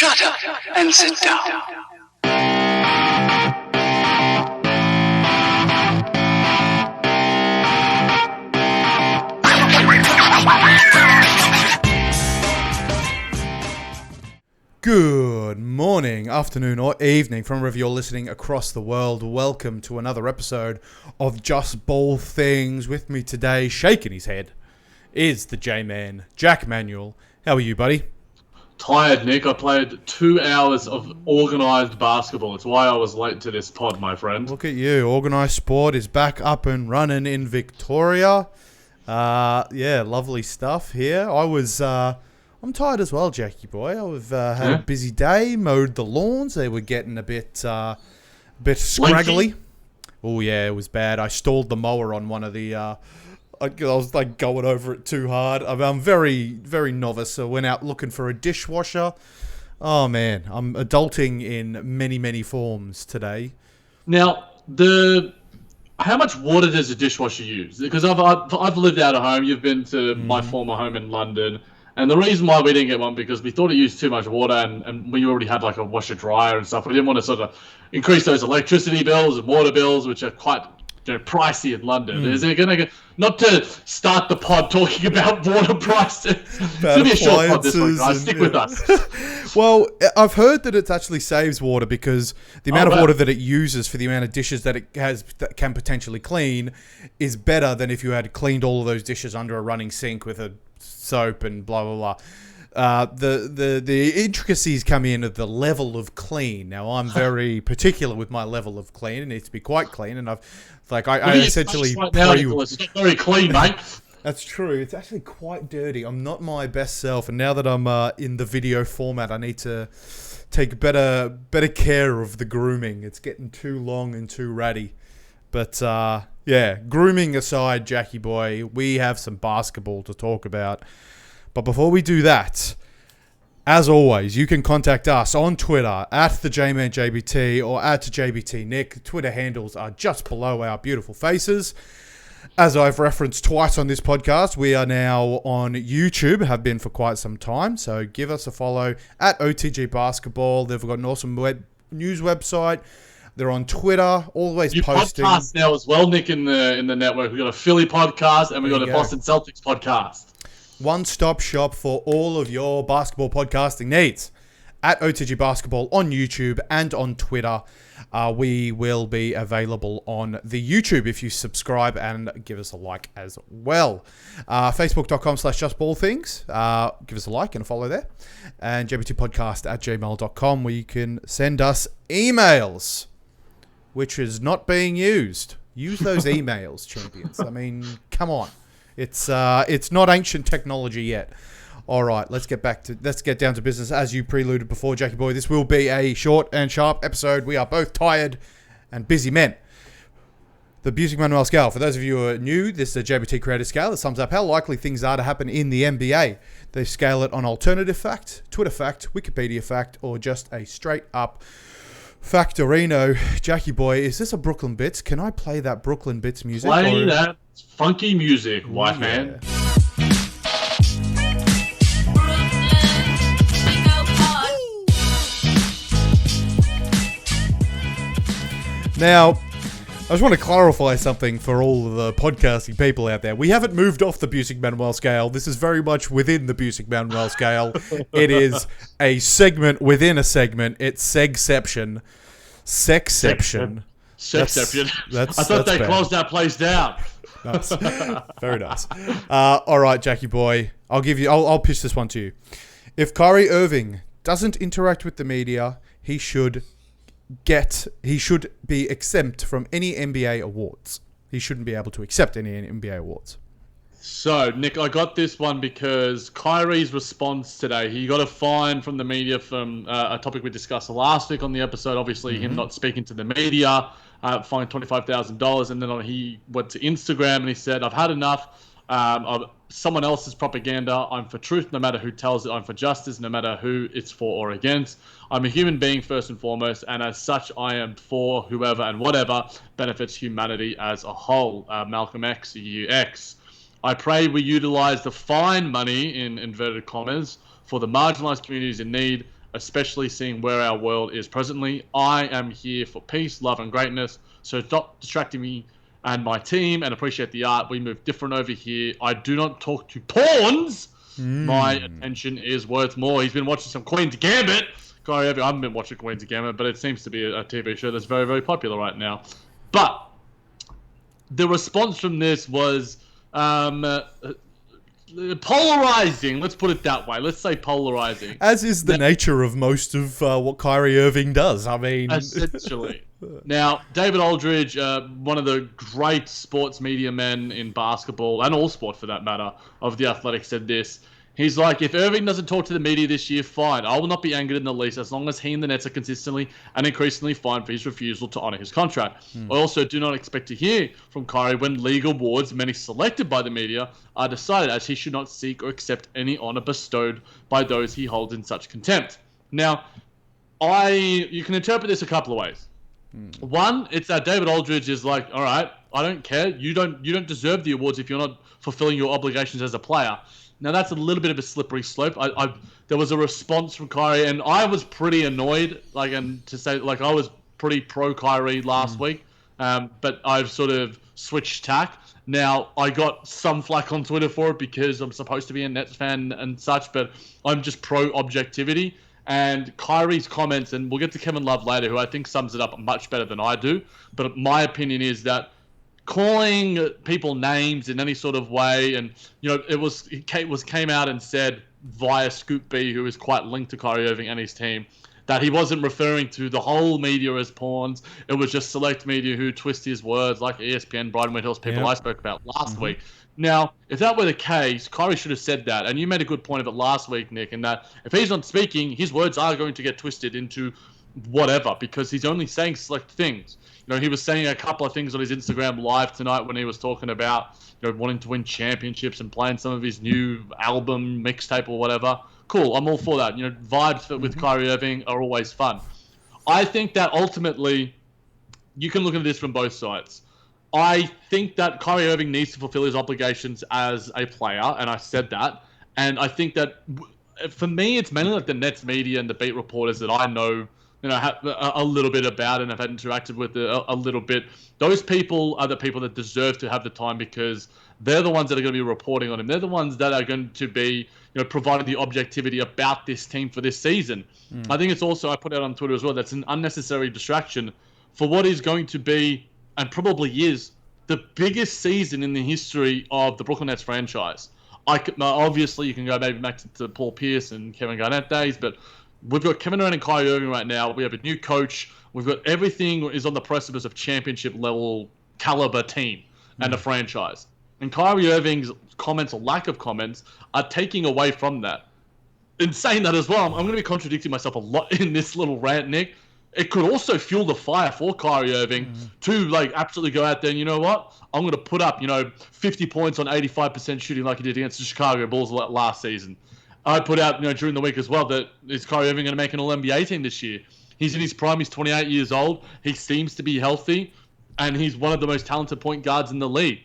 Shut up and sit down. Good morning, afternoon, or evening from wherever you're listening across the world. Welcome to another episode of Just Ball Things. With me today, shaking his head, is the J-Man, Jack Manuel. How are you, buddy? Tired, Nick. I played 2 hours of organised basketball. It's why I was late to this pod, my friend. Look at you. Organised sport is back up and running in Victoria. Yeah, lovely stuff here. I'm tired as well, Jackie boy. I've had a busy day, mowed the lawns. They were getting a bit scraggly. Oh yeah, it was bad. I stalled the mower on one of the. I was like going over it too hard. I'm very, very novice. So I went out looking for a dishwasher. Oh man, I'm adulting in many, many forms today. Now, how much water does a dishwasher use? Because I've lived out of home. You've been to my former home in London. And the reason why we didn't get one, because we thought it used too much water, and we already had like a washer dryer and stuff. We didn't want to sort of increase those electricity bills and water bills, which are quite pricey in London. Is it going to not to start the pod talking about water prices? It's going to be a short pod this week, guys. Stick with us. Well, I've heard that it actually saves water because the amount of water that it uses for the amount of dishes that it has that can potentially clean is better than if you had cleaned all of those dishes under a running sink with a soap and blah blah blah. The intricacies come in at the level of clean. Now I'm very particular with my level of clean. It needs to be quite clean, and I essentially right now, Nicholas, it's not very clean, mate. That's true. It's actually quite dirty. I'm not my best self, and now that I'm in the video format, I need to take better care of the grooming. It's getting too long and too ratty. But yeah, grooming aside, Jackie boy, we have some basketball to talk about. But before we do that, as always, you can contact us on Twitter at the JManJBT or at JBTNick. Twitter handles are just below our beautiful faces. As I've referenced twice on this podcast, we are now on YouTube, have been for quite some time. So give us a follow at OTG Basketball. They've got an awesome news website. They're on Twitter, always posting. Podcast now as well, Nick, in the network. We've got a Philly podcast and we've got a Boston Celtics podcast. One-stop shop for all of your basketball podcasting needs. At OTG Basketball on YouTube and on Twitter. We will be available on the YouTube if you subscribe and give us a like as well. Facebook.com/JustBallThings. Give us a like and a follow there. And jbtpodcast@gmail.com where you can send us emails, which is not being used. Use those emails, champions. I mean, come on. It's not ancient technology yet. All right, let's get down to business. As you preluded before, Jackie boy, this will be a short and sharp episode. We are both tired and busy men. The Music Manual scale. For those of you who are new, this is a JBT creator scale that sums up how likely things are to happen in the NBA. They scale it on alternative fact, Twitter fact, Wikipedia fact, or just a straight up Factorino. Jackie boy, is this a Brooklyn Bits? Can I play that Brooklyn Bits music? Play that funky music, white man. Now, I just want to clarify something for all of the podcasting people out there. We haven't moved off the Music Manual scale. This is very much within the Music Manual scale. It is a segment within a segment. It's Segception. Sexception. I thought they closed that place down. Nice. Very nice. All right, Jackie boy. I'll pitch this one to you. If Kyrie Irving doesn't interact with the media, he should be exempt from any NBA awards. He shouldn't be able to accept any NBA awards. So, Nick, I got this one because Kyrie's response today, he got a fine from the media from a topic we discussed last week on the episode, obviously him not speaking to the media, fined $25,000, and then he went to Instagram and he said, I've had enough of someone else's propaganda. I'm for truth no matter who tells it. I'm for justice no matter who it's for or against. I'm a human being first and foremost, and as such I am for whoever and whatever benefits humanity as a whole. Malcolm X, UX. I pray we utilize the fine money, in inverted commas, for the marginalized communities in need especially seeing where our world is presently. I am here for peace, love, and greatness. So stop distracting me and my team, and appreciate the art. We move different over here. I do not talk to pawns. My attention is worth more. He's been watching some Queen's Gambit. Kyrie Irving, I haven't been watching Queen's Gambit, but it seems to be a TV show that's very, very popular right now. But the response from this was polarizing. Let's put it that way. Let's say polarizing. As is the nature of most of what Kyrie Irving does. I mean, essentially. Now, David Aldridge, one of the great sports media men in basketball, and all sport for that matter, of The Athletic, said this. He's like, if Irving doesn't talk to the media this year, fine. I will not be angered in the least as long as he and the Nets are consistently and increasingly fined for his refusal to honor his contract. I also do not expect to hear from Kyrie when league awards, many selected by the media, are decided, as he should not seek or accept any honor bestowed by those he holds in such contempt. Now, you can interpret this a couple of ways. One, it's that David Aldridge is like, all right, I don't care. You don't deserve the awards if you're not fulfilling your obligations as a player. Now, that's a little bit of a slippery slope. There was a response from Kyrie, and I was pretty annoyed, I was pretty pro Kyrie last week, but I've sort of switched tack. Now, I got some flack on Twitter for it because I'm supposed to be a Nets fan and such, but I'm just pro objectivity. And Kyrie's comments, and we'll get to Kevin Love later, who I think sums it up much better than I do, but my opinion is that calling people names in any sort of way, and it came out and said via Scoop B, who is quite linked to Kyrie Irving and his team, that he wasn't referring to the whole media as pawns. It was just select media who twist his words, like ESPN, Brighton Windhills, people I spoke about last week. Now, if that were the case, Kyrie should have said that, and you made a good point of it last week, Nick, in that if he's not speaking, his words are going to get twisted into whatever, because he's only saying select things. He was saying a couple of things on his Instagram live tonight when he was talking about, wanting to win championships and playing some of his new album mixtape or whatever. Cool, I'm all for that. Vibes with Kyrie Irving are always fun. I think that ultimately, you can look at this from both sides. I think that Kyrie Irving needs to fulfill his obligations as a player, and I said that. And I think that, for me, it's mainly like the Nets media and the beat reporters that I know, a little bit about and have had interacted with a little bit. Those people are the people that deserve to have the time, because they're the ones that are going to be reporting on him. They're the ones that are going to be, providing the objectivity about this team for this season. I think it's also, I put out on Twitter as well, that's an unnecessary distraction for what is going to be, and probably is, the biggest season in the history of the Brooklyn Nets franchise. Obviously, you can go maybe back to Paul Pierce and Kevin Garnett days, but we've got Kevin Durant and Kyrie Irving right now. We have a new coach. We've got everything is on the precipice of championship level caliber team and a franchise. And Kyrie Irving's comments or lack of comments are taking away from that. In saying that as well, I'm going to be contradicting myself a lot in this little rant, Nick. It could also fuel the fire for Kyrie Irving to absolutely go out there and, you know what? I'm going to put up, 50 points on 85% shooting like he did against the Chicago Bulls last season. I put out, during the week as well, that is Kyrie Irving going to make an All-NBA team this year? He's in his prime. He's 28 years old. He seems to be healthy, and he's one of the most talented point guards in the league.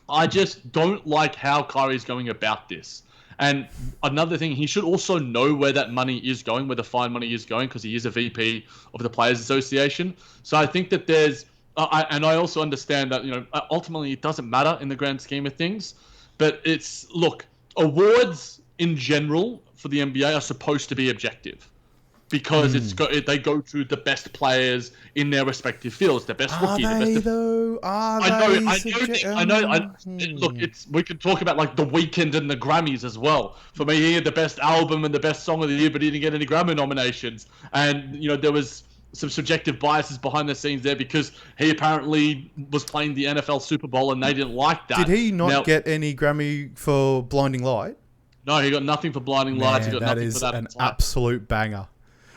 I just don't like how Kyrie's going about this. And another thing, he should also know where that money is going, where the fine money is going, because he is a VP of the Players Association. So I think that there's, and I also understand that, ultimately it doesn't matter in the grand scheme of things. But it's, look, awards in general for the NBA are supposed to be objective, because they go to the best players in their respective fields, the best rookie, the best. I know. Look, we could talk about The Weeknd and the Grammys as well. For me, he had the best album and the best song of the year, but he didn't get any Grammy nominations. And there was some subjective biases behind the scenes there, because he apparently was playing the NFL Super Bowl and they didn't like that. Did he not get any Grammy for Blinding Light? No, he got nothing for Blinding Lights. He got nothing for that. That is an absolute banger.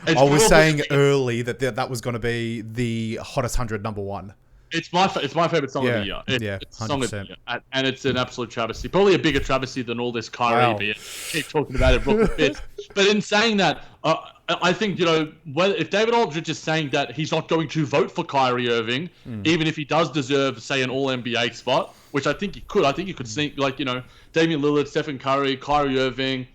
It's I was saying early that was going to be the hottest 100 number one. It's my favorite song of the year. It's 100%. Song of the year. And it's an absolute travesty. Probably a bigger travesty than all this Kyrie. Keep talking about it, Brooklyn Fits. But in saying that, I think, if David Aldridge is saying that he's not going to vote for Kyrie Irving, even if he does deserve, say, an All-NBA spot, which I think he could. I think he could sneak, Damian Lillard, Stephen Curry, Kyrie Irving,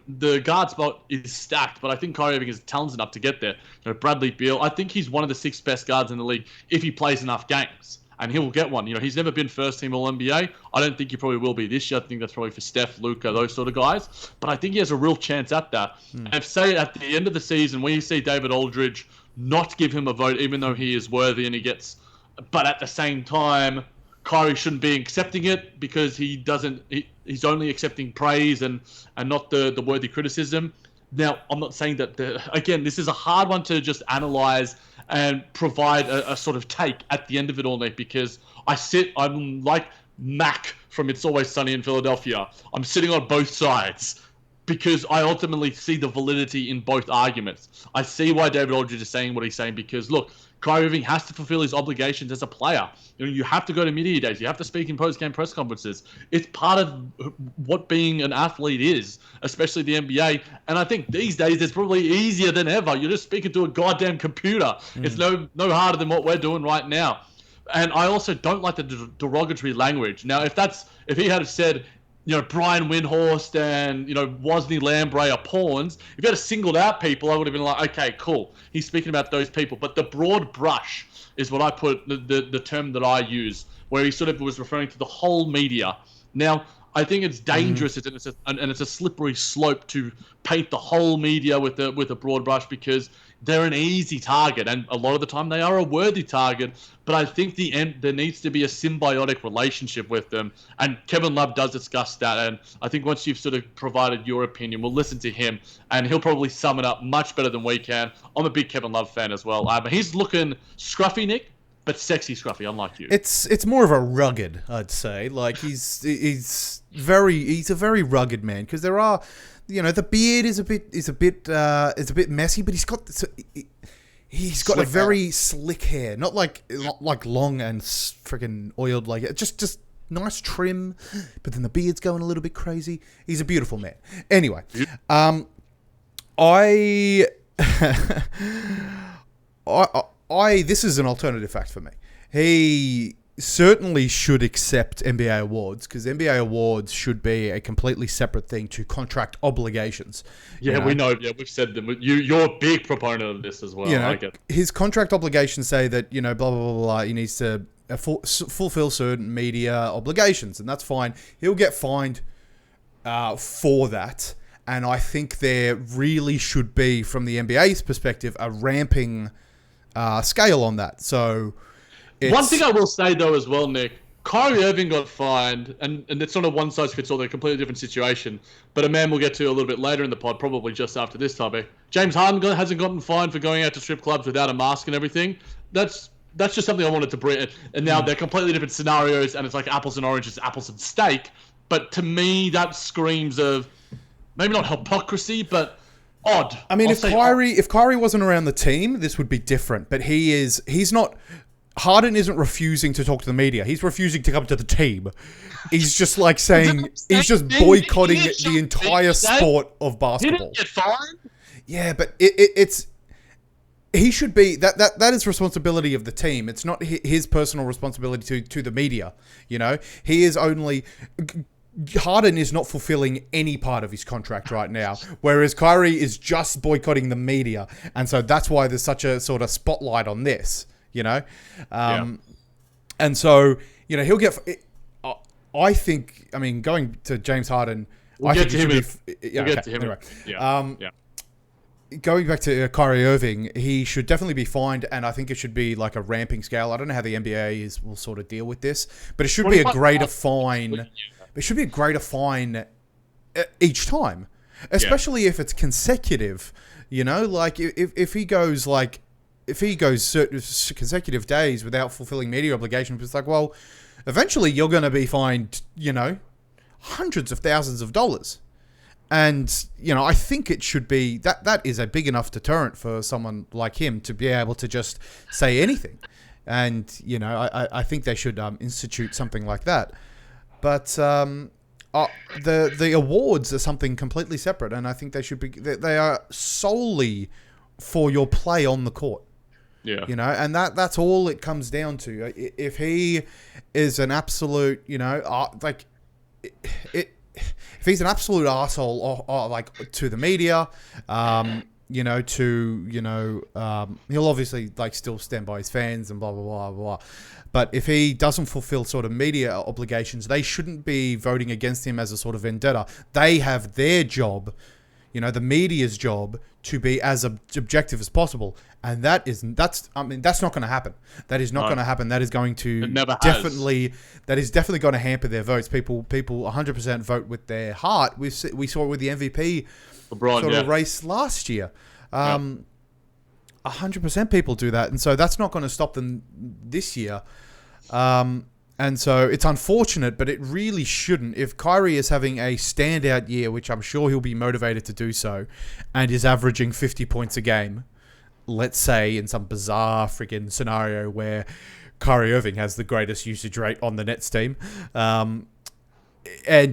the guard spot is stacked, but I think Kyrie Irving is talented enough to get there. Bradley Beal, I think he's one of the 6 best guards in the league if he plays enough games. And he will get one. He's never been first team All-NBA. I don't think he probably will be this year. I think that's probably for Steph, Luka, those sort of guys. But I think he has a real chance at that. And if, say, at the end of the season, when you see David Aldridge not give him a vote, even though he is worthy and he gets... But at the same time, Kyrie shouldn't be accepting it because he's only accepting praise and not the worthy criticism. Now, I'm not saying that... Again, this is a hard one to just analyze and provide a sort of take at the end of it all, Nick, because I'm like Mac from It's Always Sunny in Philadelphia. I'm sitting on both sides because I ultimately see the validity in both arguments. I see why David Aldridge is saying what he's saying because, look, Kyrie Irving has to fulfill his obligations as a player. You have to go to media days. You have to speak in post-game press conferences. It's part of what being an athlete is, especially the NBA. And I think these days it's probably easier than ever. You're just speaking to a goddamn computer. It's no harder than what we're doing right now. And I also don't like the derogatory language. Now, if he had said, Brian Windhorst and, Wozni Lambre are pawns, if he had singled out people, I would have been like, okay, cool. He's speaking about those people. But the broad brush is what I put, the term that I use, where he sort of was referring to the whole media. Now, I think it's dangerous and it's a slippery slope to paint the whole media with a broad brush because they're an easy target, and a lot of the time they are a worthy target. But I think there needs to be a symbiotic relationship with them, and Kevin Love does discuss that. And I think once you've sort of provided your opinion, we'll listen to him, and he'll probably sum it up much better than we can. I'm a big Kevin Love fan as well. But he's looking scruffy, Nick, but sexy scruffy, unlike you. It's more of a rugged, I'd say. Like he's a very rugged man because there are. The beard is a bit messy, but he's got a very slick hair, not like long and freaking oiled like it. Just nice trim, but then the beard's going a little bit crazy. He's a beautiful man. Anyway, this is an alternative fact for me. He certainly should accept NBA awards because NBA awards should be a completely separate thing to contract obligations. Yeah, we know. Yeah, we've said them. You're a big proponent of this as well. I get it. His contract obligations say that blah blah blah blah. He needs to fulfill certain media obligations, and that's fine. He'll get fined for that, and I think there really should be, from the NBA's perspective, a ramping scale on that. So. One thing I will say, though, as well, Nick, Kyrie Irving got fined, and it's not a one-size-fits-all, they're a completely different situation, but a man we'll get to a little bit later in the pod, probably just after this topic. James Harden hasn't gotten fined for going out to strip clubs without a mask and everything. That's just something I wanted to bring. And now they're completely different scenarios, and it's like apples and oranges, apples and steak. But to me, that screams of maybe not hypocrisy, but odd. I mean, if Kyrie wasn't around the team, this would be different. But he's not... Harden isn't refusing to talk to the media. He's refusing to come to the team. He's just like saying... he's just boycotting the entire sport of basketball. He didn't get fined. Yeah, but it's... He should be... That is responsibility of the team. It's not his personal responsibility to the media. He is only... Harden is not fulfilling any part of his contract right now, whereas Kyrie is just boycotting the media. And so that's why there's such a sort of spotlight on this. And so, he'll get... I think, going to James Harden... We'll get to him. Anyway. Going back to Kyrie Irving, he should definitely be fined, and I think it should be like a ramping scale. I don't know how the NBA will sort of deal with this, but it should be a greater fine. It should be a greater fine each time, especially if it's consecutive. Like if he goes certain consecutive days without fulfilling media obligations, it's like, well, eventually you're going to be fined, hundreds of thousands of dollars. And, I think it should be, that is a big enough deterrent for someone like him to be able to just say anything. And, I think they should institute something like that. But the awards are something completely separate, and I think they should be, they are solely for your play on the court. Yeah. And that's all it comes down to. If he is an absolute, if he's an absolute asshole, or like to the media, he'll obviously like still stand by his fans and blah blah blah blah. But if he doesn't fulfill sort of media obligations, they shouldn't be voting against him as a sort of vendetta. They have their job, the media's job, to be as objective as possible, and that's not going to happen. That is not going to happen. That is going to definitely going to hamper their votes. People 100% vote with their heart. We saw it with the MVP LeBron, of race last year. 100% people do that, and so that's not going to stop them this year. And so it's unfortunate, but it really shouldn't. If Kyrie is having a standout year, which I'm sure he'll be motivated to do so, and is averaging 50 points a game, let's say in some bizarre freaking scenario where Kyrie Irving has the greatest usage rate on the Nets team, and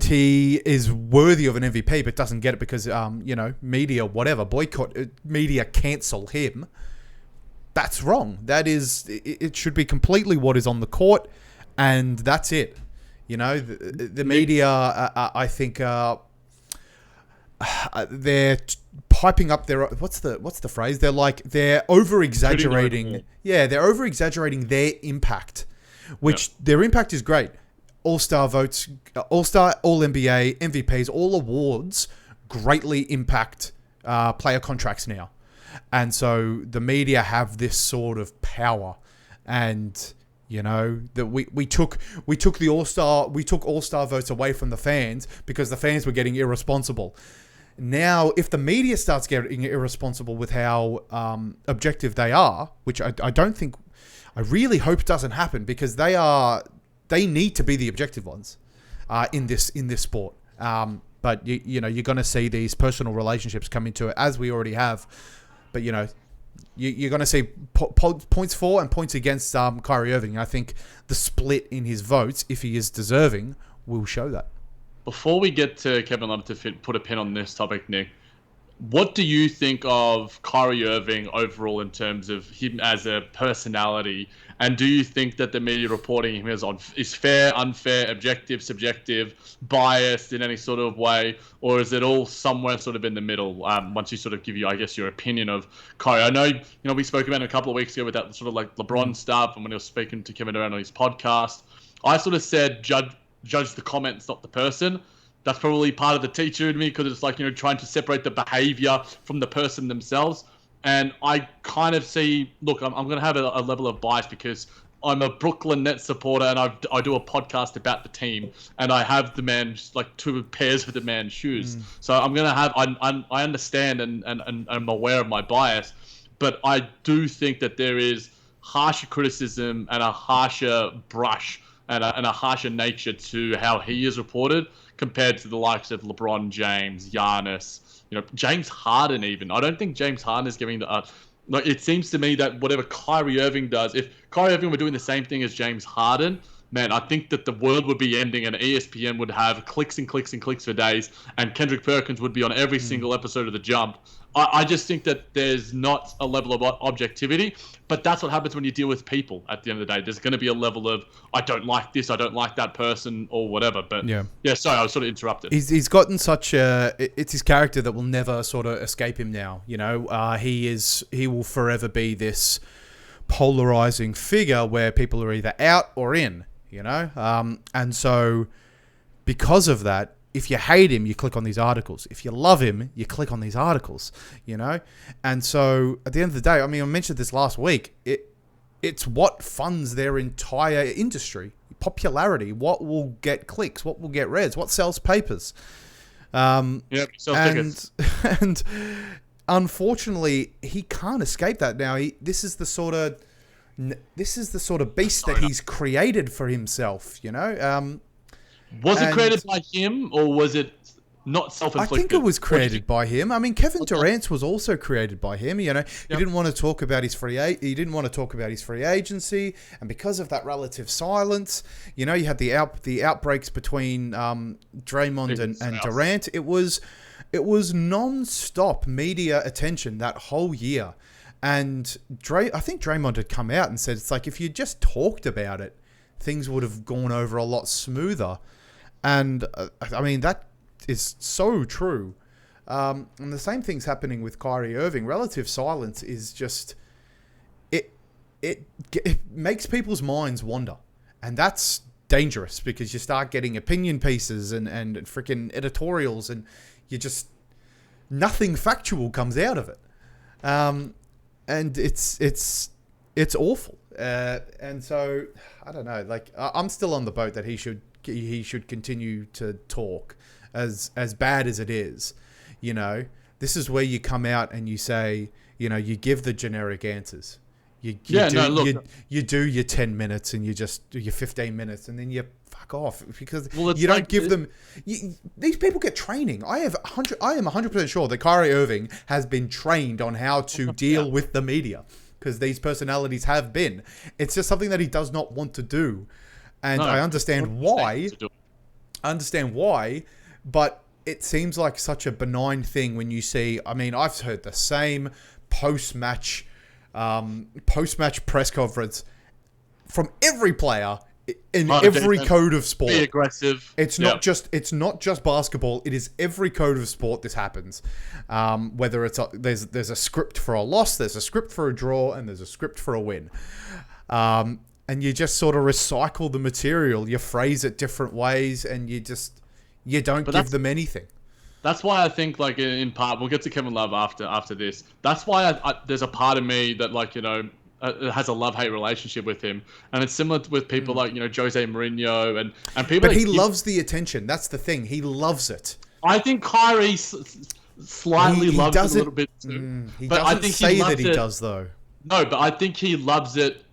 he is worthy of an MVP but doesn't get it because, media, whatever, boycott, media cancel him, that's wrong. It should be completely what is on the court. And that's it. The media, I think, they're piping up their... What's the phrase? They're over-exaggerating. Yeah, they're over-exaggerating their impact, which their impact is great. All-Star votes, All-Star, All-NBA, MVPs, all awards greatly impact player contracts now. And so the media have this sort of power. And... that we took the All-Star votes away from the fans because the fans were getting irresponsible. Now, if the media starts getting irresponsible with how objective they are, which I really hope doesn't happen, because they need to be the objective ones in this sport. But you're going to see these personal relationships come into it, as we already have. But you're going to see points for and points against Kyrie Irving. I think the split in his votes, if he is deserving, will show that. Before we get to Kevin Love to put a pin on this topic, Nick, what do you think of Kyrie Irving overall in terms of him as a personality? And do you think that the media reporting him is fair, unfair, objective, subjective, biased in any sort of way? Or is it all somewhere sort of in the middle? Once you sort of give your opinion of Kyrie. I know, we spoke about it a couple of weeks ago with that sort of like LeBron stuff, and when he was speaking to Kevin Durant on his podcast, I sort of said, judge the comments, not the person. That's probably part of the teacher in me, because it's like, trying to separate the behavior from the person themselves. And I kind of see, look, I'm going to have a level of bias because I'm a Brooklyn Nets supporter, and I do a podcast about the team, and I have the man's, like, 2 pairs of the man's shoes. So I'm going to have, I understand and I'm aware of my bias, but I do think that there is harsher criticism and a harsher brush and a harsher nature to how he is reported compared to the likes of LeBron James, Giannis, James Harden even. I don't think James Harden is giving the... it seems to me that whatever Kyrie Irving does, if Kyrie Irving were doing the same thing as James Harden, man, I think that the world would be ending and ESPN would have clicks and clicks and clicks for days, and Kendrick Perkins would be on every single episode of The Jump. I just think that there's not a level of objectivity, but that's what happens when you deal with people at the end of the day. There's going to be a level of, I don't like this, I don't like that person, or whatever. But yeah, sorry, I was sort of interrupted. He's gotten such a... It's his character that will never sort of escape him now. He will forever be this polarizing figure where people are either out or in, and so because of that, if you hate him, you click on these articles. If you love him, you click on these articles, And so at the end of the day, I mentioned this last week, it's what funds their entire industry. Popularity, what will get clicks, what will get reads, what sells papers. Sells tickets. And unfortunately, he can't escape that now. This is the sort of beast that he's created for himself, Was it created by him, or was it not self-inflicted? I think it was created by him. Kevin Durant's was also created by him. He didn't want to talk about his free agency, and because of that relative silence, you had the outbreaks between Draymond and Durant. It was non-stop media attention that whole year, and I think Draymond had come out and said, it's like, if you just talked about it, things would have gone over a lot smoother. And is so true. And the same thing's happening with Kyrie Irving. Relative silence is just it makes people's minds wander, and that's dangerous because you start getting opinion pieces and freaking editorials, and you just nothing factual comes out of it, and it's awful. And so I don't know. Like I'm still on the boat that he should continue to talk, as bad as it is. You know, this is where you come out and you say, you know, you give the generic answers. You do your 10 minutes and you just do your 15 minutes and then you fuck off because you don't give them. These people get training. I am 100% sure that Kyrie Irving has been trained on how to deal with the media because these personalities have been. It's just something that he does not want to do, and I understand why. But it seems like such a benign thing when you see. I mean, I've heard the same post-match press conference from every player in every code of sport. Be aggressive. It's not just basketball. It is every code of sport. This happens. Whether it's there's a script for a loss, there's a script for a draw, and there's a script for a win. And you just sort of recycle the material. You phrase it different ways, and you don't give them anything. That's why I think, like, in part, we'll get to Kevin Love after this. That's why there's a part of me that, like, you know, has a love-hate relationship with him. And it's similar with people like, you know, Jose Mourinho and people. But he loves the attention. That's the thing. He loves it. I think Kyrie slightly loves it a little bit too. He doesn't say that he does, though. No, but I think he loves it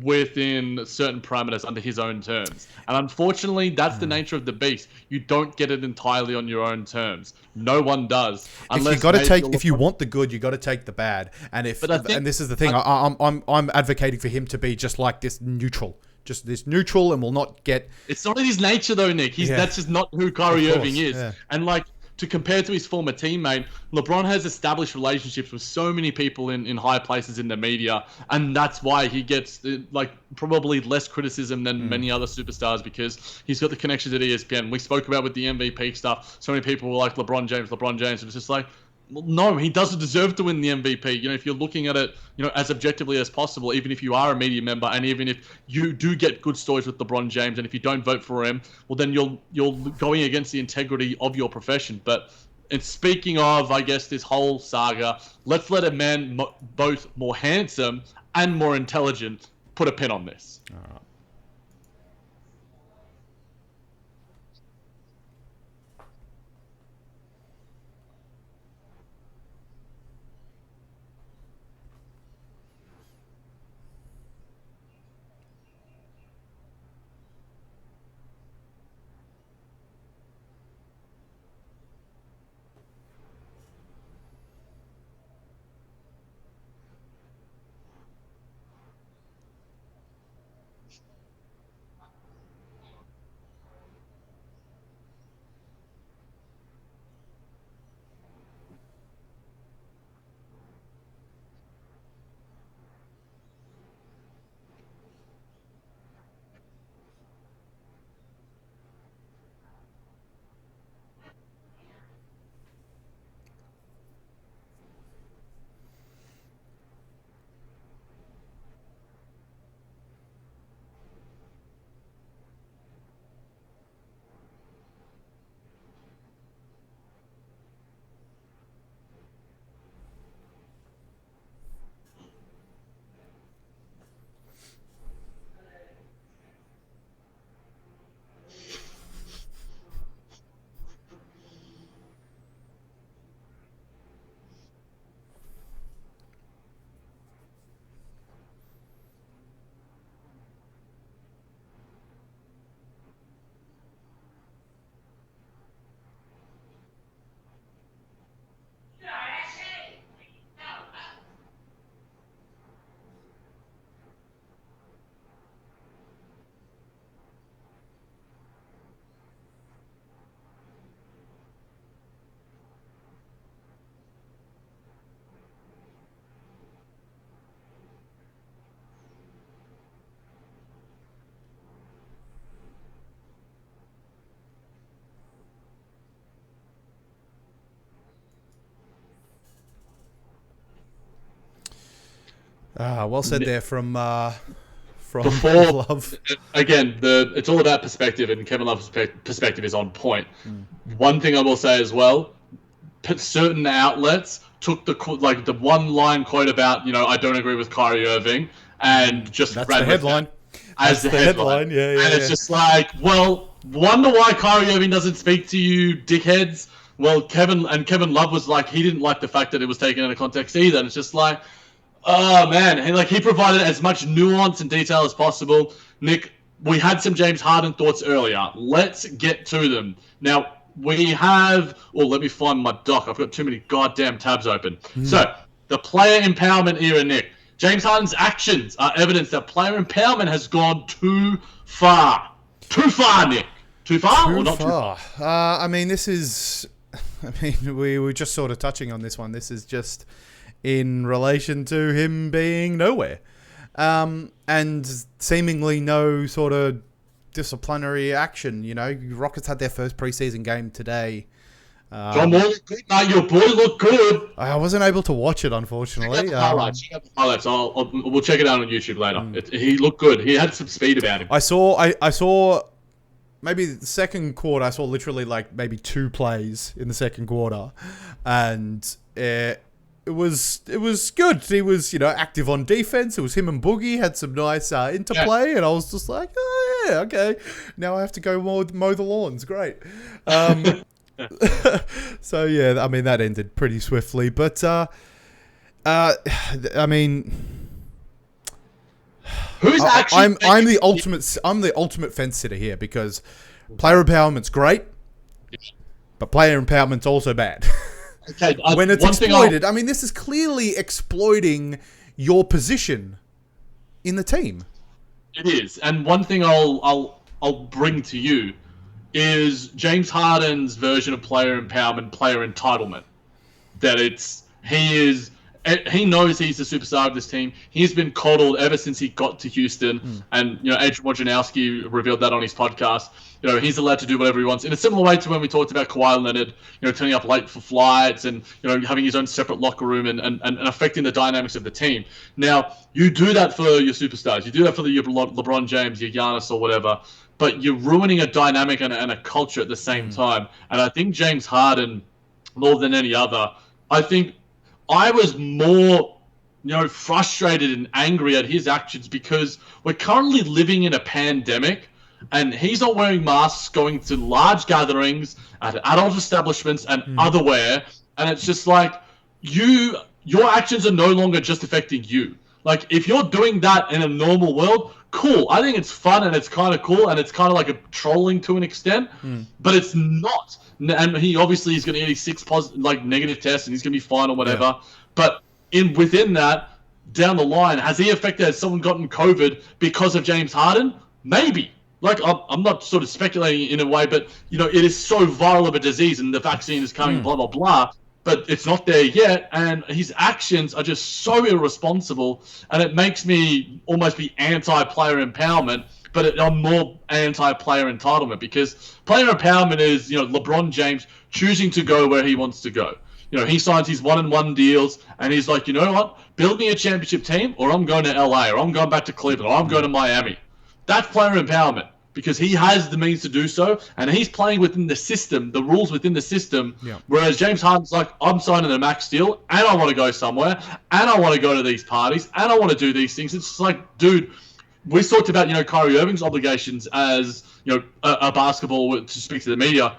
within certain parameters under his own terms. And unfortunately, that's the nature of the beast. You don't get it entirely on your own terms. No one does. If you want the good, you got to take the bad. And and this is the thing, I'm advocating for him to be just like this neutral. Just this neutral, and will not get. It's not in his nature, though, Nick. That's just not who Kyrie Irving is. Yeah. And like, to compare to his former teammate, LeBron has established relationships with so many people in high places in the media, and that's why he gets like probably less criticism than many other superstars because he's got the connections at ESPN. We spoke about with the MVP stuff. So many people were like LeBron James. It was just like, well, no, he doesn't deserve to win the MVP. You know, if you're looking at it, you know, as objectively as possible, even if you are a media member, and even if you do get good stories with LeBron James, and if you don't vote for him, well, then you're going against the integrity of your profession. But and speaking of, I guess, this whole saga, let's let a man both more handsome and more intelligent put a pin on this. All right. Well said there from Before, Love. again, it's all about perspective, and Kevin Love's perspective is on point. One thing I will say as well, certain outlets took the one-line quote about, I don't agree with Kyrie Irving, and just That's ran the with headline. that as the headline. Yeah, and it's just like, well, wonder why Kyrie Irving doesn't speak to you, dickheads. Well, Kevin Love was like, he didn't like the fact that it was taken out of context either. And it's just like, oh man, and he provided as much nuance and detail as possible. Nick, we had some James Harden thoughts earlier. Let's get to them. Now, we have, let me find my doc. I've got too many goddamn tabs open. So, the player empowerment era, Nick. James Harden's actions are evidence that player empowerment has gone too far. Too far, Nick. Too far or not too far? We were just sort of touching on this one. This is just in relation to him being nowhere. And seemingly no sort of disciplinary action. Rockets had their first preseason game today. John Wall looked good, mate. Your boy looked good. I wasn't able to watch it, unfortunately. Check out the highlights. We'll check it out on YouTube later. He looked good. He had some speed about him. I saw maybe the second quarter. I saw literally maybe 2 plays in the second quarter, and it was good. He was active on defense. It was him and Boogie had some nice interplay, and I was just like, oh yeah, okay. Now I have to go mow the lawns. Great. So yeah, that ended pretty swiftly, but who's actually? I'm the ultimate fence sitter here because player empowerment's great, but player empowerment's also bad. Okay, when it's exploited, this is clearly exploiting your position in the team. It is, and one thing I'll bring to you is James Harden's version of player empowerment, player entitlement. That he knows he's the superstar of this team. He's been coddled ever since he got to Houston, and Adrian Wojnarowski revealed that on his podcast. He's allowed to do whatever he wants in a similar way to when we talked about Kawhi Leonard, turning up late for flights and having his own separate locker room and affecting the dynamics of the team. Now, you do that for your superstars. You do that for your LeBron James, your Giannis, or whatever. But you're ruining a dynamic and a culture at the same time. And I think James Harden, more than any other, I think I was more, frustrated and angry at his actions because we're currently living in a pandemic and he's not wearing masks, going to large gatherings at adult establishments and otherwhere. And it's just like, your actions are no longer just affecting you. Like, if you're doing that in a normal world, cool. I think it's fun and it's kind of cool and it's kind of like a trolling to an extent, but it's not. And he obviously is going to get his 6 negative tests and he's going to be fine or whatever. Yeah. But within that, down the line, has someone gotten COVID because of James Harden? Maybe. I'm not sort of speculating in a way, but it is so viral of a disease and the vaccine is coming, blah blah blah. But it's not there yet, and his actions are just so irresponsible, and it makes me almost be anti-player empowerment, but I'm more anti-player entitlement, because player empowerment is, LeBron James choosing to go where he wants to go. He signs his 1-and-1 deals, and he's like, you know what? Build me a championship team, or I'm going to LA, or I'm going back to Cleveland, or I'm going to Miami. That's player empowerment. Because he has the means to do so, and he's playing within the system, the rules within the system, whereas James Harden's like, I'm signing a max deal, and I want to go somewhere, and I want to go to these parties, and I want to do these things. It's like, dude, we talked about, Kyrie Irving's obligations as, a basketball to speak to the media.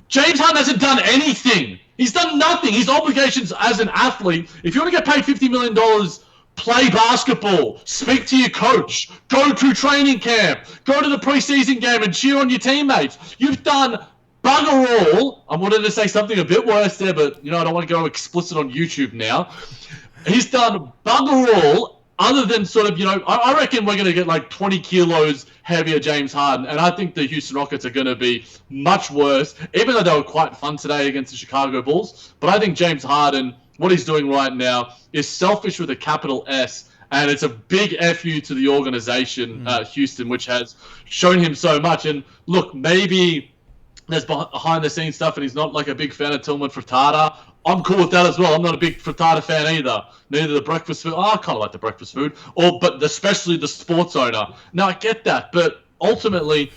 James Harden hasn't done anything. He's done nothing. His obligations as an athlete, if you want to get paid $50 million, play basketball, speak to your coach, go to training camp, go to the preseason game and cheer on your teammates. You've done bugger all. I wanted to say something a bit worse there, but, I don't want to go explicit on YouTube now. He's done bugger all other than sort of, I reckon we're going to get like 20 kilos heavier James Harden, and I think the Houston Rockets are going to be much worse, even though they were quite fun today against the Chicago Bulls. But I think James Harden, what he's doing right now is selfish with a capital S, and it's a big FU to the organization, Houston, which has shown him so much. And look, maybe there's behind-the-scenes stuff, and he's not like a big fan of Tillman Furtada. I'm cool with that as well. I'm not a big frittata fan either. Neither the breakfast food. I kind of like the breakfast food, but especially the sports owner. Now I get that, but ultimately,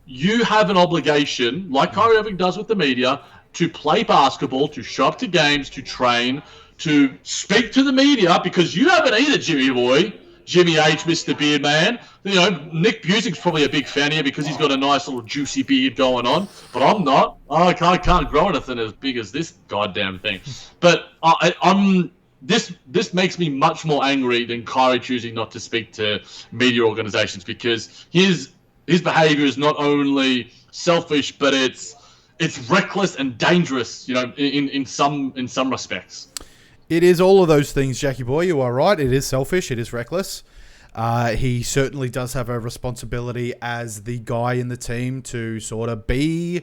you have an obligation, like Kyrie Irving does with the media, to play basketball, to show up to games, to train, to speak to the media, because you haven't either, Jimmy boy. Jimmy H, Mr. Beard Man. You know, Nick Busing's probably a big fan here because he's got a nice little juicy beard going on, but I'm not. I can't grow anything as big as this goddamn thing. But I'm this makes me much more angry than Kyrie choosing not to speak to media organizations, because his behavior is not only selfish, but it's reckless and dangerous. You know, in some respects. It is all of those things, Jackie boy. You are right. It is selfish. It is reckless. He certainly does have a responsibility as the guy in the team to sort of be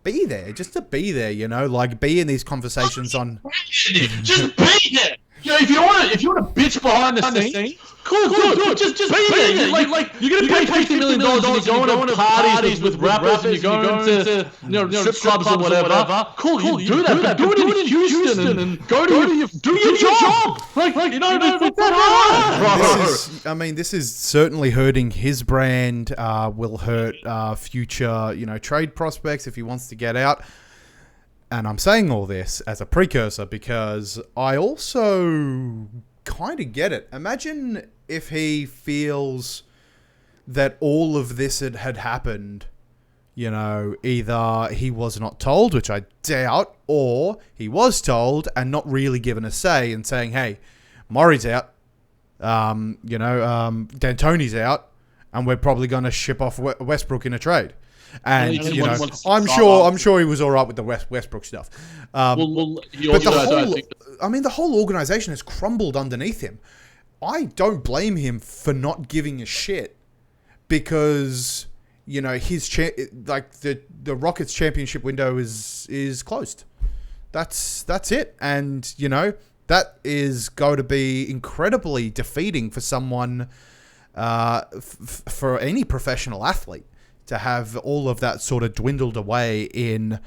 there, just to be there. You know, like be in these conversations on. Just be there. You know, if you want to bitch behind the scenes, cool. Just be there. Like you're gonna pay $50 million and you're going to parties with rappers and you're going to strip clubs or whatever. Cool, you do that. But do it in Houston and do your job. Like you know, it's that hard. This is certainly hurting his brand. Will hurt future, trade prospects if he wants to get out. And I'm saying all this as a precursor because I also kind of get it. Imagine if he feels that all of this had happened, either he was not told, which I doubt, or he was told and not really given a say and saying, hey, Murray's out, D'Antoni's out, and we're probably going to ship off Westbrook in a trade. And I'm sure he was all right with the Westbrook stuff. But the whole organization has crumbled underneath him. I don't blame him for not giving a shit because his the Rockets championship window is closed. That's it, and that is going to be incredibly defeating for someone, for any professional athlete. To have all of that sort of dwindled away in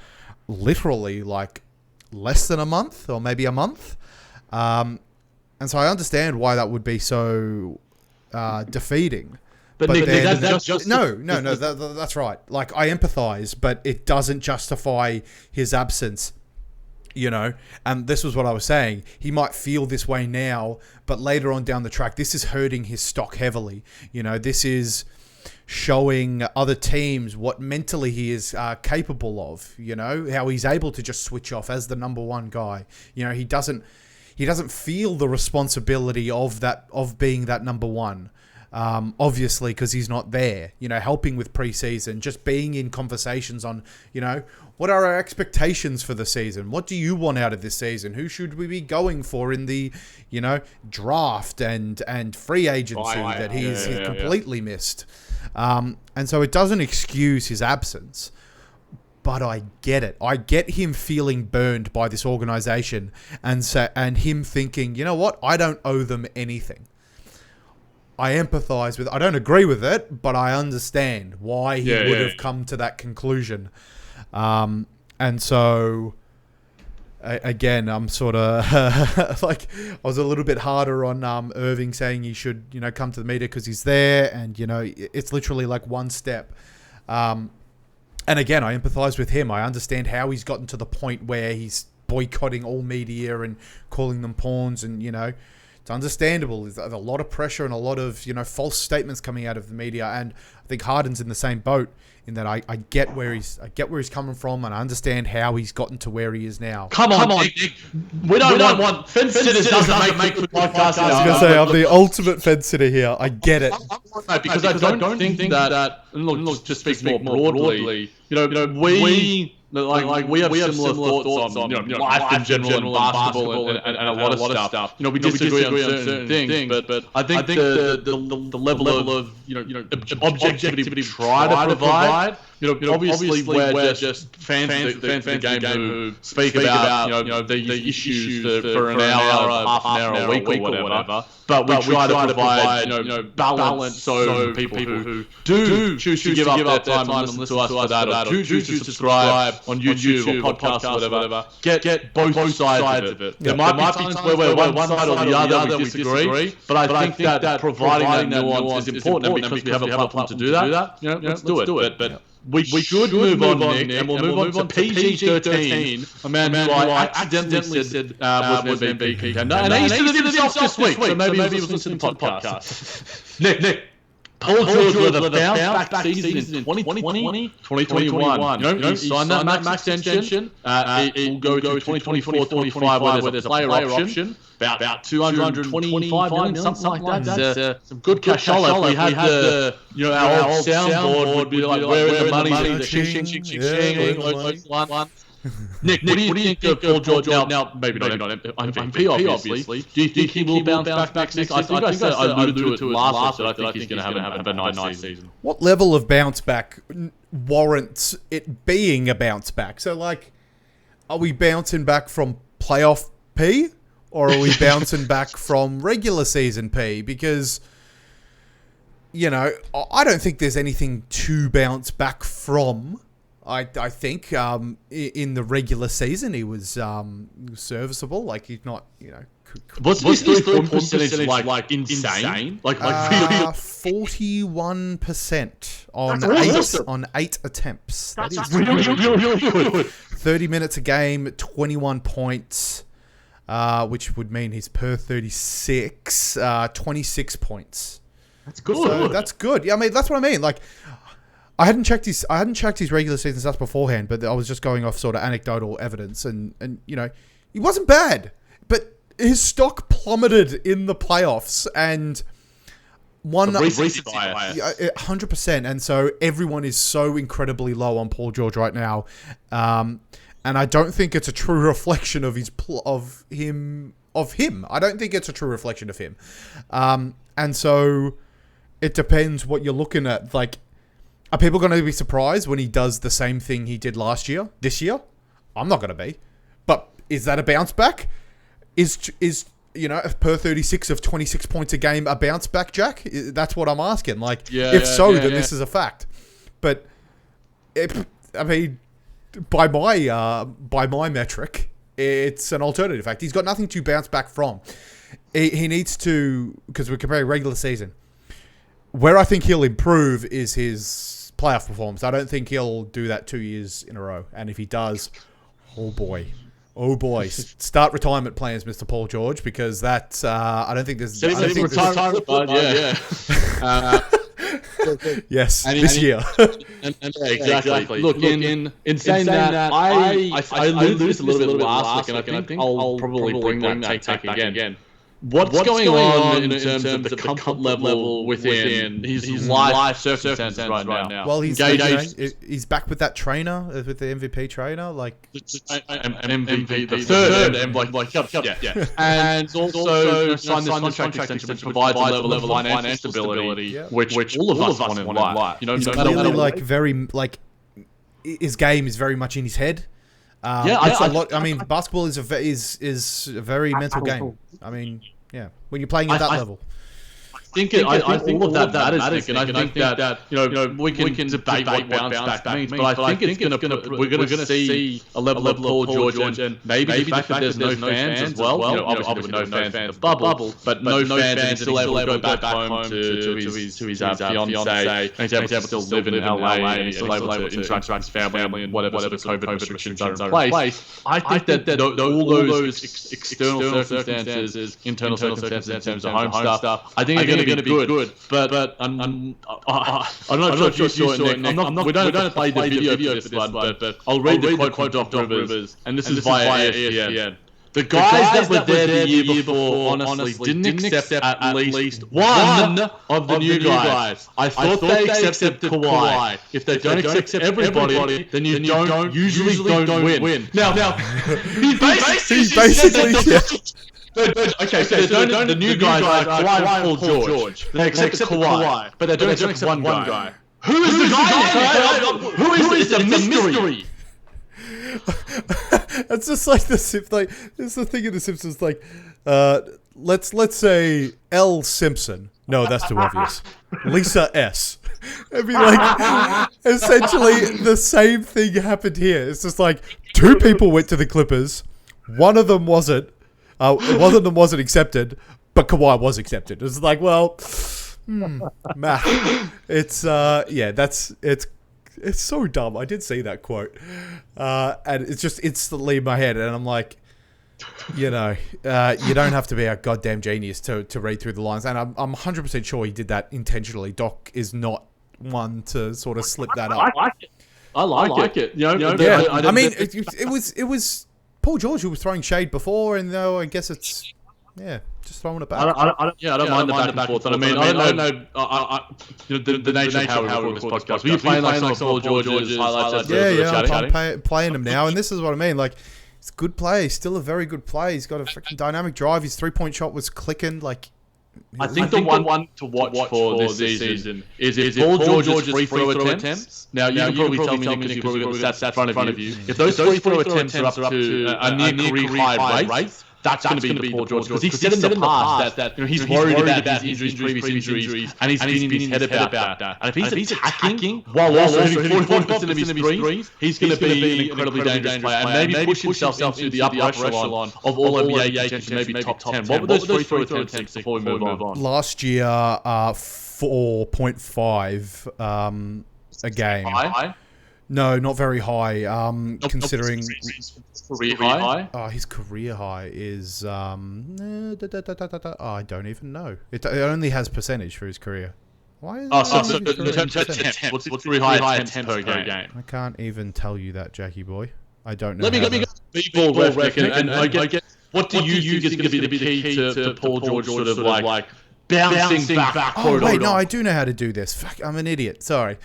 literally like less than a month or maybe a month. And so I understand why that would be so defeating. But Nick, that's right. Like I empathize, but it doesn't justify his absence. And this was what I was saying. He might feel this way now, but later on down the track, this is hurting his stock heavily. This is showing other teams what mentally he is capable of, how he's able to just switch off as the number one guy. He doesn't feel the responsibility of being that number one. Obviously, because he's not there, helping with preseason, just being in conversations on, what are our expectations for the season? What do you want out of this season? Who should we be going for in the, draft and free agency that he's completely missed? And so it doesn't excuse his absence, but I get it. I get him feeling burned by this organization and him thinking, you know what? I don't owe them anything. I empathize with it. I don't agree with it, but I understand why he would have come to that conclusion. And so, again, I'm sort of like I was a little bit harder on Irving saying he should, come to the media because he's there, and it's literally like one step. And again, I empathize with him. I understand how he's gotten to the point where he's boycotting all media and calling them pawns, and it's understandable. There's a lot of pressure and a lot of false statements coming out of the media, and I think Harden's in the same boat. In that I get where he's coming from, and I understand how he's gotten to where he is now. Come on, Nick. We don't want fence sitters doesn't make the podcast. I was going to say I'm the ultimate fence sitter here. I get it. Because I don't think that. And look, just speak more broadly. We have similar thoughts on life in general and basketball and a lot of stuff. We disagree on certain things, but I think the level of objectivity we try to provide obviously we're just fans of the game who speak about these issues for an hour, half an hour, a week or whatever. But we try to provide balance so people who do choose to give up their time and listen to us for that, or do choose to subscribe on YouTube or podcast or whatever, get both sides of it. There might be times where we're one side or the other, we disagree, but I think that providing that nuance is important, and because we have a platform to do that, let's do it. But we should move on, Nick, and we'll move on to PG-13, a man who I accidentally said was an MVP contender. And he said it himself this week, so maybe he was listening to the podcast. Nick, Paul George with a bounce-back season in 2020, 2021. He signed that max extension. It will go to 2024-25 where there's a player option. About 225 million, something like that. That's some good cash. If we had our old soundboard would be like, where is the money? Nick, what do you think of Paul George now? Maybe not MVP, obviously. Do you think he will bounce back next? I think I alluded to it last week that I think he's going to have a nice season. What level of bounce back warrants it being a bounce back? So, like, are we bouncing back from playoff P? Or are we bouncing back from regular season P? Because, I don't think there's anything to bounce back from. I think in the regular season he was serviceable. Like, he's not, What's his 3-point percentage like insane? Like 41% on 8 attempts. That is really good. 30 minutes a game, 21 points. Which would mean he's per 36, 26 points. That's good. So that's good. Yeah, I mean, that's what I mean. Like, I hadn't checked his regular season stats beforehand, but I was just going off sort of anecdotal evidence, and he wasn't bad, but his stock plummeted in the playoffs, and one 100%, and so everyone is so incredibly low on Paul George right now. And I don't think it's a true reflection of him. I don't think it's a true reflection of him. And so it depends what you're looking at. Like, are people going to be surprised when he does the same thing he did this year? I'm not going to be. But is that a bounce back? Is per 36 of 26 points a game a bounce back, Jack? That's what I'm asking. Like, then this is a fact. But by my metric, it's an alternative fact. He's got nothing to bounce back from. He needs to, because we're comparing regular season. Where I think he'll improve is his playoff performance. I don't think he'll do that 2 years in a row. And if he does, oh boy, start retirement plans, Mr. Paul George, because that I don't think there's. Yes, this year. Exactly. Look, in saying that, I alluded to this a little bit last week, and I think I'll probably bring that take again. What's going on in terms of the comfort level within his life circumstances right now? Well, he's back with that trainer, with the MVP trainer, like MVP, the third MVP, yeah. And also signed this contract extension, which provides a level of financial stability, which all of us want in life. He's really his game is very much in his head. I mean, basketball is a very mental game. I mean, when you're playing at that level. I think all of that matters, Nick, and I think that we can debate what bounce back means, but I think we're going to see a level of Paul George, and maybe the fact that there's no fans as well. Obviously no fans in the bubble, but no fans, and he's still able to go back home to his fiancée, and he's able to still live in LA, and he's still able to interact with his family and whatever sort of COVID restrictions are in place. I think that all those external circumstances, internal circumstances in terms of home stuff, I think are going to be good, but I'm not sure if you saw it, Nick. We don't play the video for this one, but I'll read the quote from Doc Rivers, and this is via ESPN. The guys that were there the year before honestly didn't accept at least one of the new guys. I thought they accepted Kawhi. If they don't accept everybody, then you usually don't win. Now, he basically okay, so the new guys are Kawhi and Paul George. They accept Kawhi, but they don't accept one guy. Who is the guy? Who is the mystery? It's just like it's the thing in The Simpsons. Like, let's say L. Simpson. No, that's too obvious. Lisa S. It'd be like essentially the same thing happened here. It's just like two people went to the Clippers. One of them wasn't. One of them wasn't accepted, but Kawhi was accepted. It's like, well, math. It's it's so dumb. I did see that quote, and it's just instantly in my head, and I'm like, you don't have to be a goddamn genius to read through the lines, and I'm 100% sure he did that intentionally. Doc is not one to sort of slip that up. I like it. I mean, it was Paul George who was throwing shade before, and though I guess it's just throwing it back. I don't mind the back and forth. I mean, I don't know the nature of how we record this podcast. Were you playing like Paul George's highlights? I'm playing him now, and this is what I mean. Like, it's a good play. He's still a very good play. He's got a freaking dynamic drive. His 3-point shot was clicking. Like, I think the one to watch for this season is Paul George's free throw attempts. Now, you can probably tell me because you've probably got the stats in front of you. If those free throw attempts are up to a near career high rate, that's going to be Paul George, because he said in the past that he's worried about his injuries, previous injuries, and he's been in his head about that. And if he's attacking while also hitting 45% of his threes, he's going to be an incredibly dangerous player, and maybe push himself into the upper echelon of all NBA contention, maybe top 10. What were those free throw attempts before we move on? Last year, 4.5 a game. High? No, not very high. Considering career high. His career high is I don't even know. It only has percentage for his career. Why is attempts. What's career high attempts per game? I can't even tell you that, Jackie boy. I don't know. Let me go B-ball ref, and I get. What do you think is going to be the key to Paul George sort of like bouncing back? Oh wait, no, I do know how to do this. Fuck, I'm an idiot. Sorry.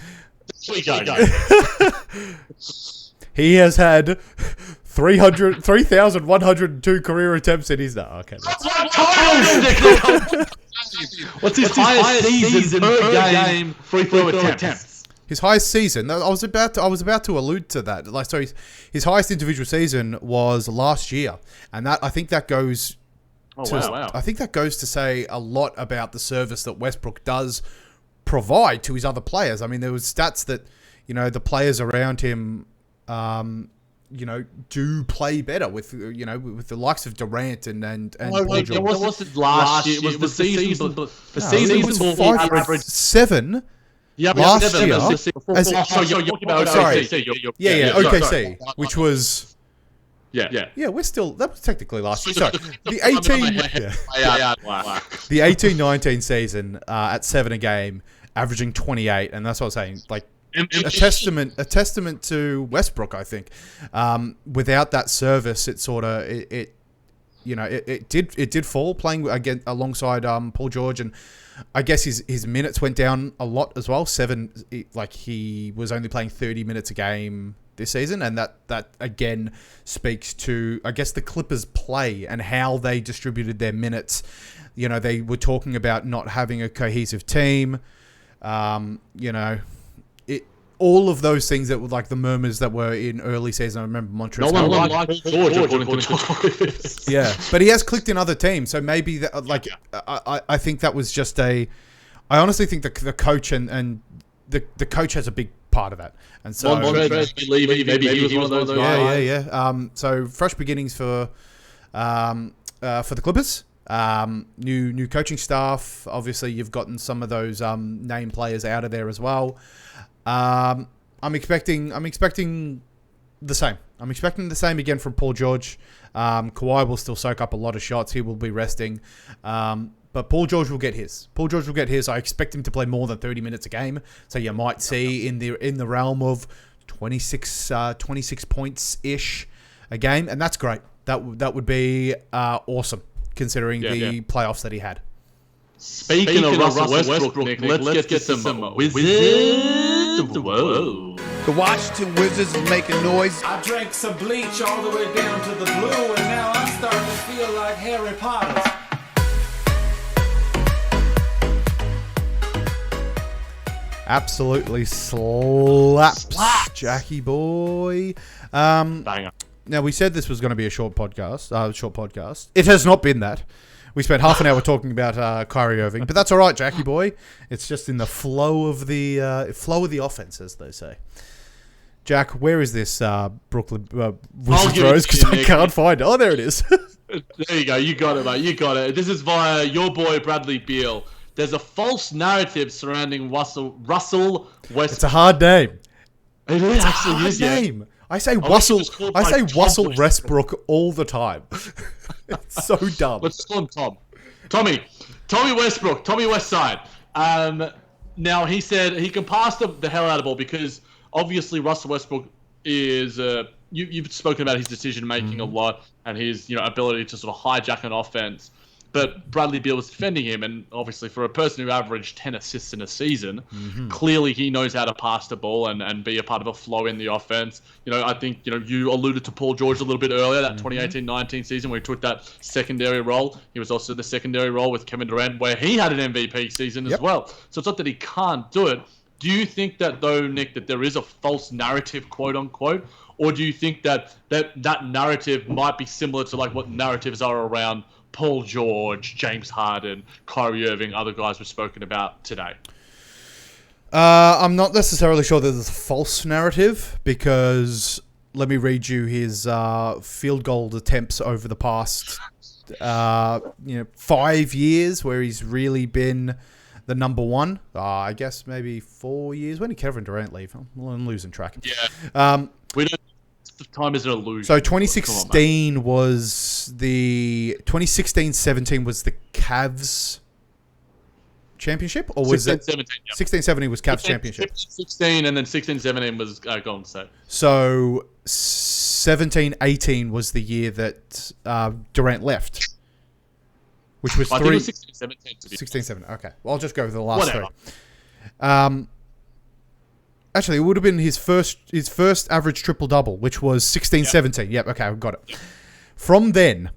He has had 3,102 career attempts in his... Okay. What's his highest season per game free throw attempts? His highest season. I was about to allude to that. Like, so his highest individual season was last year, and I think that goes. I think that goes to say a lot about the service that Westbrook does provide to his other players. I mean, there was stats that, the players around him, do play better with the likes of Durant and Paul George. It wasn't last year. It was the season. The season was 5-7. Yeah, last year. OKC, which was. Yeah, we're still... That was technically last year. Sorry. The 18-19 season at 7 a game, averaging 28, and that's what I was saying. Like, a testament to Westbrook, I think. Without that service, it sort of... It did fall playing again alongside Paul George, and I guess his minutes went down a lot as well. He was only playing 30 minutes a game this season, and that again speaks to, I guess, the Clippers' play and how they distributed their minutes. They were talking about not having a cohesive team. All of those things that were like the murmurs that were in early season. I remember Montrezl. No one liked George, according to George. Yeah, but he has clicked in other teams, so maybe that, I think that was just I honestly think the coach and the coach has a big part of that, and so maybe he was one of those guys. Yeah. So fresh beginnings for the Clippers. New coaching staff. Obviously, you've gotten some of those name players out of there as well. I'm expecting the same. I'm expecting the same again from Paul George. Kawhi will still soak up a lot of shots. He will be resting. But Paul George will get his. I expect him to play more than 30 minutes a game. So you might see in the realm of 26 points ish a game, and that's great. That would be awesome considering the playoffs that he had. Speaking of Russell Westbrook, Nick, let's get some Wizards. Whoa. The Washington Wizards are making noise. I drank some bleach all the way down to the blue, and now I'm starting to feel like Harry Potter. Absolutely slaps, Jackie boy. Banger. Now, we said this was going to be a short podcast. It has not been that. We spent half an hour talking about Kyrie Irving, but that's all right, Jackie boy. It's just in the flow of the offense, as they say. Jack, where is this Brooklyn Wizards Rose? Because I can't find it. Oh, there it is. There you go. You got it, mate. You got it. This is via your boy Bradley Beal. There's a false narrative surrounding Russell Westbrook. It's a hard name. It is actually is, name. I say Russell Westbrook all the time. It's so dumb. Let's call him Tom. Tommy Westbrook. Tommy Westside. Now he said he can pass the hell out of the ball because obviously Russell Westbrook is you've spoken about his decision making a lot and his ability to sort of hijack an offense. But Bradley Beal was defending him, and obviously for a person who averaged 10 assists in a season, clearly he knows how to pass the ball and be a part of a flow in the offense. I think you alluded to Paul George a little bit earlier, that 2018-19 season where he took that secondary role. He was also the secondary role with Kevin Durant, where he had an MVP season as well. So it's not that he can't do it. Do you think that, though, Nick, that there is a false narrative, quote unquote, or do you think that narrative might be similar to like what narratives are around Paul George, James Harden, Kyrie Irving, other guys we've spoken about today? I'm not necessarily sure that there's a false narrative because let me read you his field goal attempts over the past 5 years where he's really been the number one. I guess maybe 4 years. When did Kevin Durant leave? I'm losing track. Yeah. We don't. Time is an illusion. So 2016 was the 2016-17 was the Cavs championship, or was 16-17, it 16-17 was Cavs championship? 16 and then 16-17 was Golden State. So 17-18 was the year that Durant left, which was I think it was 16-17 to be 16-17. Okay, well, I'll just go with the last Whatever. three. Actually, it would have been his first average triple-double, which was 16-17. Yep, okay, I've got it. From then,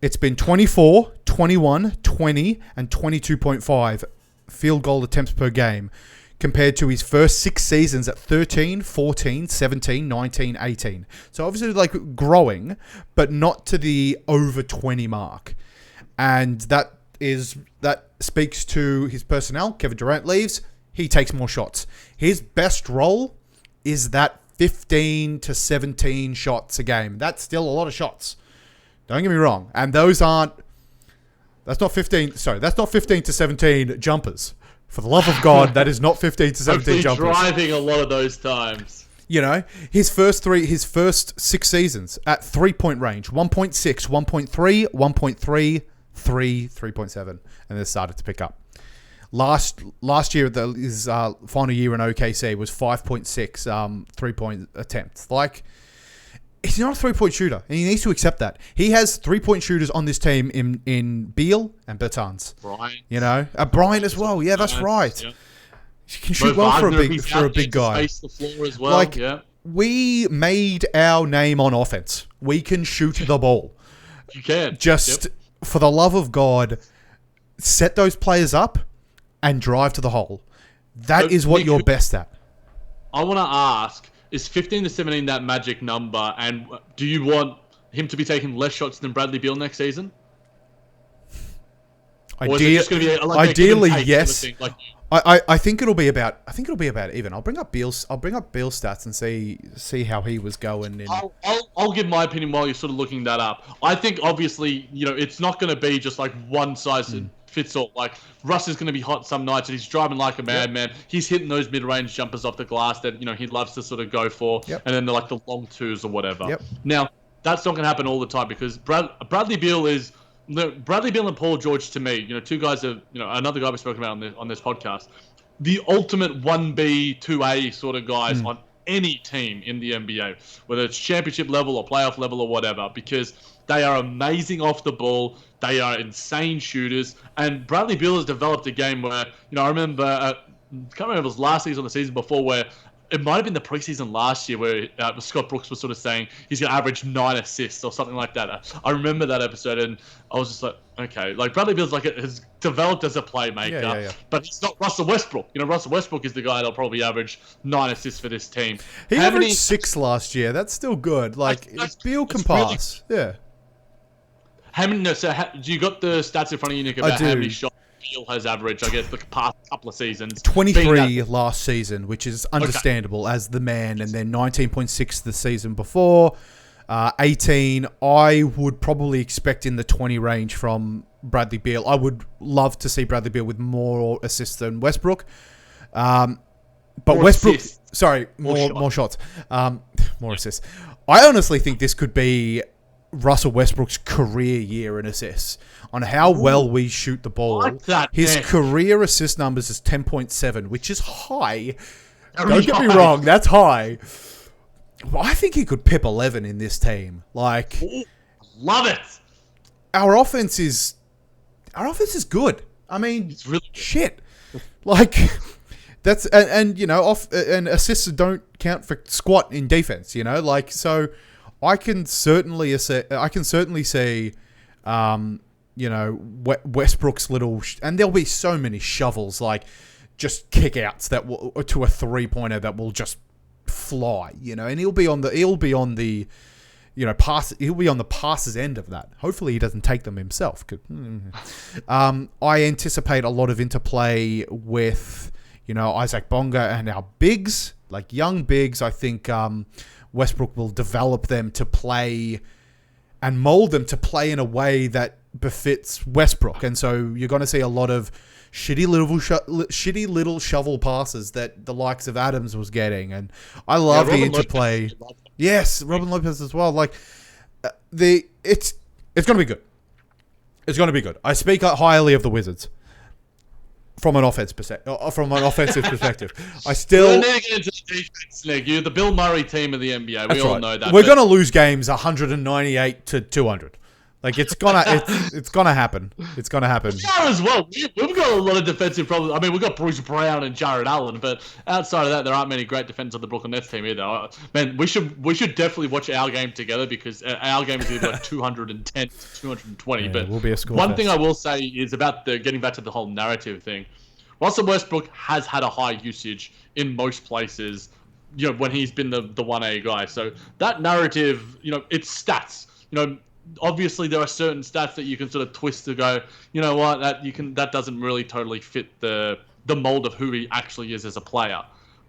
it's been 24, 21, 20, and 22.5 field goal attempts per game, compared to his first 6 seasons at 13, 14, 17, 19, 18. So obviously, like, growing, but not to the over 20 mark. And that speaks to his personnel. Kevin Durant leaves. He takes more shots. His best role is that 15 to 17 shots a game. That's still a lot of shots. Don't get me wrong. And that's not 15 to 17 jumpers. For the love of God, that is not 15 to 17 jumpers. Driving a lot of those times. His first 6 seasons at 3-point range, 1.6, 1.3, 1.3, 3, 3.7. And then started to pick up. Last year, his final year in OKC was 5.6 3-point attempts. Like, he's not a 3-point shooter, and he needs to accept that. He has 3-point shooters on this team in Beal and Bertans. Bryant. Bryant as well. Yeah, that's right. Yeah. He can shoot well for a big guy. Space the floor as well. We made our name on offense. We can shoot the ball. You can. Just for the love of God, set those players up and drive to the hole. That is what you're best at. I want to ask, is 15 to 17 that magic number? And do you want him to be taking less shots than Bradley Beal next season? Ideally, yes. I think it'll be about even. I'll bring up Beal's stats and see how he was going. I'll give my opinion while you're sort of looking that up. I think obviously it's not going to be just like one size fits all. Like, Russ is going to be hot some nights and he's driving like a madman. He's hitting those mid-range jumpers off the glass that he loves to sort of go for, and then they're like the long twos or whatever. Now that's not going to happen all the time because Bradley Beal and Paul George, to me, two guys have, another guy we've spoken about on this podcast, the ultimate 1B, 2A sort of guys on any team in the NBA, whether it's championship level or playoff level or whatever, because they are amazing off the ball. They are insane shooters. And Bradley Beal has developed a game where, I remember, I can't remember if it was last season or the season before, where it might have been the preseason last year where Scott Brooks was sort of saying he's going to average 9 assists or something like that. I remember that episode, and I was just like, okay. Like, Bradley Beal's like has developed as a playmaker, but he's not Russell Westbrook. Russell Westbrook is the guy that'll probably average 9 assists for this team. He averaged 6 last year. That's still good. Like, Beal can pass. Really, yeah. How many? No, so do you got the stats in front of you, Nick, about how many shots Beal has averaged, I guess, the past couple of seasons? 23 last season, which is understandable as the man, and then 19.6 the season before. 18, I would probably expect in the 20 range from Bradley Beal. I would love to see Bradley Beal with more assists than Westbrook. But more Westbrook... Assists. Sorry, more shots. More assists. I honestly think this could be Russell Westbrook's career year in assists on how well we shoot the ball. His career assist numbers is 10.7, which is high. Don't get me wrong, that's high. Well, I think he could pip 11 in this team. Like, love it. Our offense is good. I mean, it's really good. Shit. Like, that's and assists don't count for squat in defense. Like, so I can certainly see, Westbrook's little, and there'll be so many shovels, like just kickouts that will to a 3-pointer that will just fly, and he'll be on the passes end of that. Hopefully he doesn't take them himself. I anticipate a lot of interplay with, Isaac Bonga and our bigs, like young bigs. I think Westbrook will develop them to play and mold them to play in a way that befits Westbrook. And so you're going to see a lot of shitty little shovel passes that the likes of Adams was getting. And I love the interplay. Yes, Robin Lopez as well. Like, it's going to be good. It's going to be good. I speak highly of the Wizards. From an offensive perspective, I still. We're going to get into the defense, Nick. You're the Bill Murray team of the NBA. We all know that. We're going to lose games 198 to 200. Like, it's gonna happen. It's gonna happen. We are as well. We've got a lot of defensive problems. I mean, we've got Bruce Brown and Jared Allen, but outside of that, there aren't many great defenders on the Brooklyn Nets team either. Man, we should definitely watch our game together, because our game is either like 210 to 220. Yeah, but we'll be a score one fest. thing I will say is about getting back to the whole narrative thing. Russell Westbrook has had a high usage in most places, when he's been the 1A guy. So that narrative, it's stats. Obviously there are certain stats that you can sort of twist to go, that doesn't really totally fit the mold of who he actually is as a player.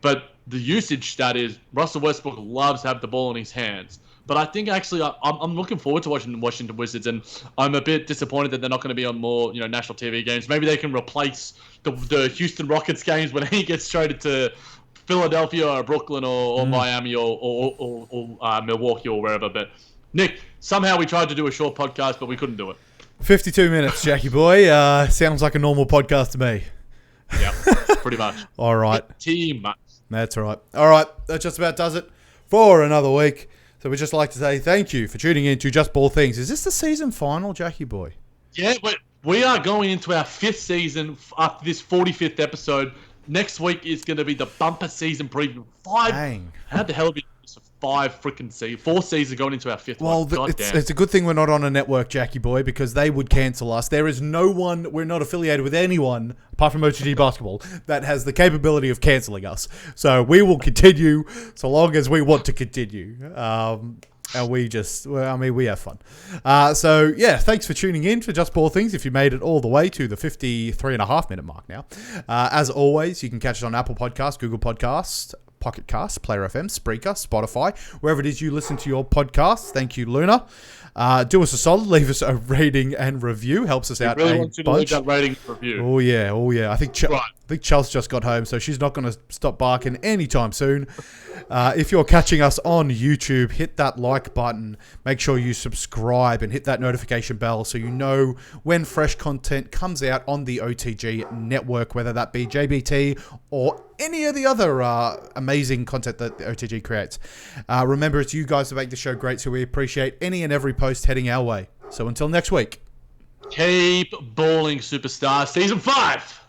But the usage stat is Russell Westbrook loves to have the ball in his hands. But I think actually I'm looking forward to watching the Washington Wizards, and I'm a bit disappointed that they're not going to be on more national TV games. Maybe they can replace the Houston Rockets games when he gets traded to Philadelphia or Brooklyn or Miami or Milwaukee or wherever. But Nick, somehow we tried to do a short podcast, but we couldn't do it. 52 minutes, Jackie boy. Sounds like a normal podcast to me. Yeah, pretty much. All right. Pretty much. That's right. All right. That just about does it for another week. So we'd just like to say thank you for tuning in to Just Ball Things. Is this the season final, Jackie boy? Yeah, but we are going into our 5th season after this 45th episode. Next week is going to be the bumper season preview. 5. Dang. How the hell have we done this for 5 freaking seasons? 4 seasons going into our 5th one. Well, it's a good thing we're not on a network, Jackie boy, because they would cancel us. There is no one, we're not affiliated with anyone, apart from OTG Basketball, that has the capability of cancelling us. So we will continue so long as we want to continue. And we have fun. So, yeah, thanks for tuning in for Just Ball Things if you made it all the way to the 53.5-minute mark now. As always, you can catch it on Apple Podcasts, Google Podcasts, Pocket Casts, Player FM, Spreaker, Spotify, wherever it is you listen to your podcasts. Thank you, Luna. Do us a solid, leave us a rating and review. Helps us out really a want you bunch. To leave that rating and review. Oh yeah. I think Chelsea just got home, so she's not going to stop barking anytime soon. If you're catching us on YouTube, hit that like button. Make sure you subscribe and hit that notification bell so you know when fresh content comes out on the OTG network, whether that be JBT or any of the other amazing content that the OTG creates. Remember, it's you guys that make the show great, so we appreciate any and every post heading our way. So until next week. Keep balling, superstars. Season 5.